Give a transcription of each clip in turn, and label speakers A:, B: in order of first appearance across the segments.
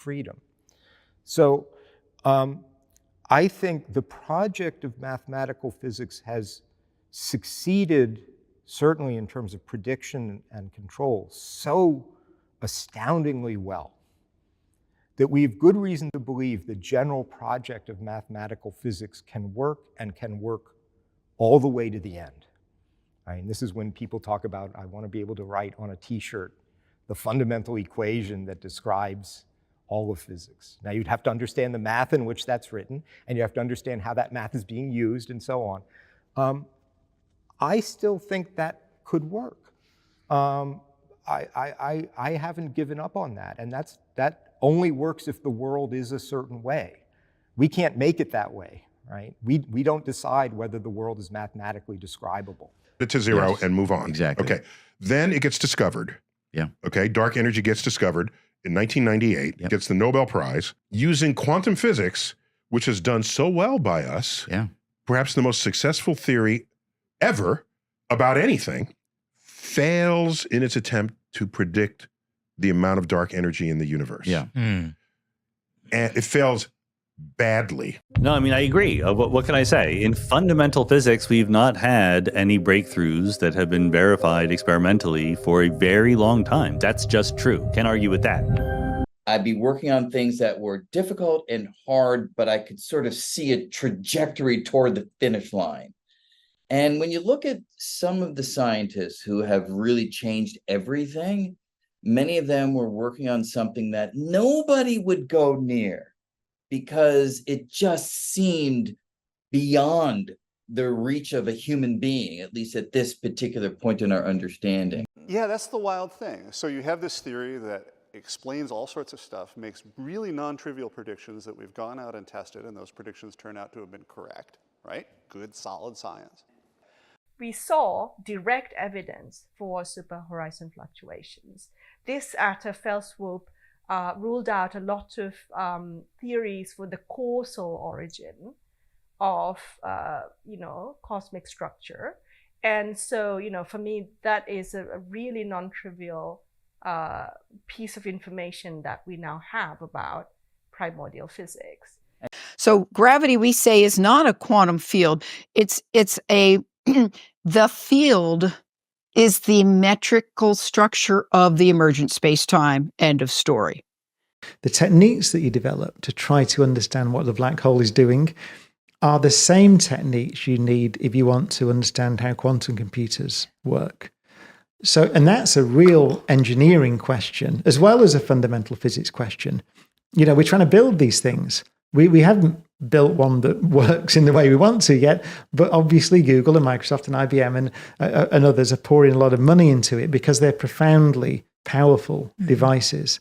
A: freedom. So I think the project of mathematical physics has succeeded, certainly in terms of prediction and control, so astoundingly well that we have good reason to believe the general project of mathematical physics can work, and can work all the way to the end. I mean, this is when people talk about, I want to be able to write on a t-shirt the fundamental equation that describes all of physics. Now, you'd have to understand the math in which that's written, and you have to understand how that math is being used, and so on. I still think that could work. I haven't given up on that, and that only works if the world is a certain way. We can't make it that way, right? We don't decide whether the world is mathematically describable.
B: It to zero and move on.
C: Exactly.
B: Okay, then it gets discovered.
C: Yeah.
B: Okay, dark energy gets discovered in 1998,
C: Yep.
B: gets the Nobel Prize, using quantum physics, which has done so well by us,
C: Yeah.
B: perhaps the most successful theory ever about anything, fails in its attempt to predict the amount of dark energy in the universe.
C: Yeah.
B: And it fails badly.
D: No, I mean, I agree. What can I say? In fundamental physics, we've not had any breakthroughs that have been verified experimentally for a very long time. That's just true. Can't argue with that.
E: I'd be working on things that were difficult and hard, but I could sort of see a trajectory toward the finish line. And when you look at some of the scientists who have really changed everything, many of them were working on something that nobody would go near because it just seemed beyond the reach of a human being, at least at this particular point in our understanding.
F: Yeah, that's the wild thing. So you have this theory that explains all sorts of stuff, makes really non-trivial predictions that we've gone out and tested, and those predictions turn out to have been correct, right? Good, solid science.
G: We saw direct evidence for superhorizon fluctuations. This, at a fell swoop, ruled out a lot of theories for the causal origin of, cosmic structure. And so, for me, that is a really non-trivial piece of information that we now have about primordial physics.
H: So gravity, we say, is not a quantum field. It's a the field is the metrical structure of the emergent space-time. End of story.
I: The techniques that you develop to try to understand what the black hole is doing are the same techniques you need if you want to understand how quantum computers work. So, and that's a real engineering question, as well as a fundamental physics question. We're trying to build these things. We haven't built one that works in the way we want to yet, but obviously Google and Microsoft and IBM and others are pouring a lot of money into it because they're profoundly powerful devices.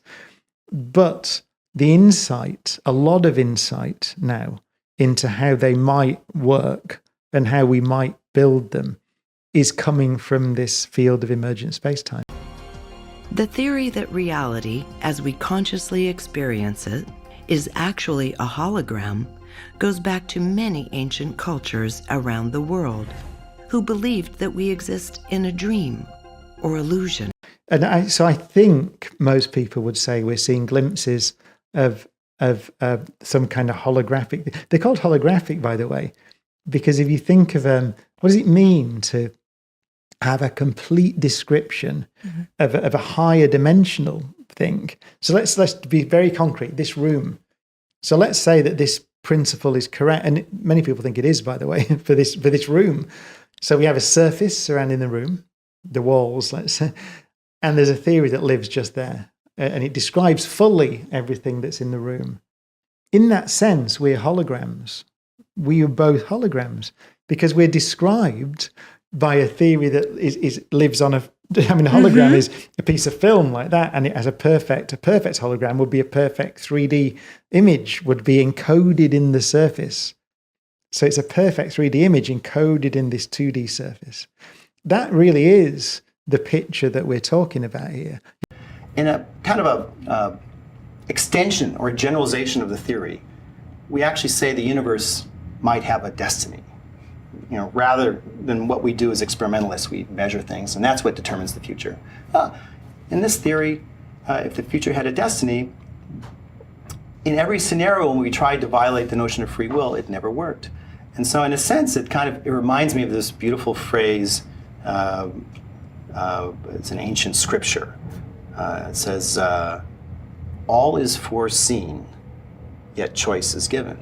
I: But the insight, a lot of insight now into how they might work and how we might build them is coming from this field of emergent space-time.
J: The theory that reality, as we consciously experience it, is actually a hologram goes back to many ancient cultures around the world who believed that we exist in a dream or illusion.
I: And so I think most people would say we're seeing glimpses of some kind of holographic. They're called holographic, by the way, because if you think of what does it mean to have a complete description of a higher dimensional thing? So let's be very concrete. This room. So let's say that this principle is correct, and many people think it is, by the way, for this room. So we have a surface surrounding the room, the walls, let's say, and there's a theory that lives just there, and it describes fully everything that's in the room. In that sense, we're holograms. We are both holograms because we're described by a theory that lives on a hologram is a piece of film like that, and it has a perfect hologram would be a perfect 3D image, would be encoded in the surface. So it's a perfect 3D image encoded in this 2D surface. That really is the picture that we're talking about here.
K: In a kind of a extension or generalization of the theory, we actually say the universe might have a destiny. Rather than what we do as experimentalists, we measure things, and that's what determines the future. In this theory, if the future had a destiny, in every scenario when we tried to violate the notion of free will, it never worked. And so in a sense, it reminds me of this beautiful phrase, it's an ancient scripture. It says, all is foreseen, yet choice is given.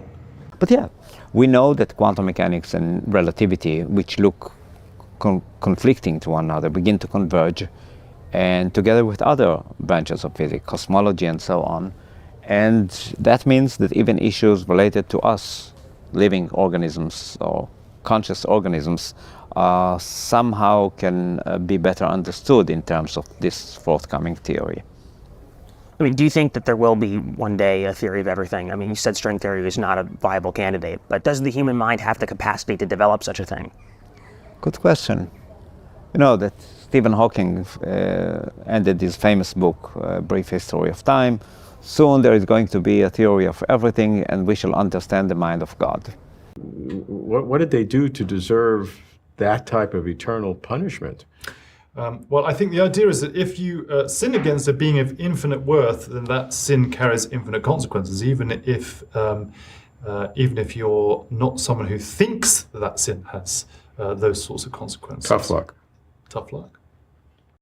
C: But yeah, we know that quantum mechanics and relativity, which look conflicting to one another, begin to converge, and together with other branches of physics, cosmology and so on. And that means that even issues related to us, living organisms or conscious organisms, somehow can be better understood in terms of this forthcoming theory.
L: I mean, do you think that there will be one day a theory of everything? I mean, you said string theory is not a viable candidate, but does the human mind have the capacity to develop such a thing?
C: Good question. You know that Stephen Hawking ended his famous book, Brief History of Time. Soon there is going to be a theory of everything, and we shall understand the mind of God.
M: What did they do to deserve that type of eternal punishment?
N: Well, I think the idea is that if you sin against a being of infinite worth, then that sin carries infinite consequences, even if you're not someone who thinks that sin has those sorts of consequences.
M: Tough luck.
N: Tough luck.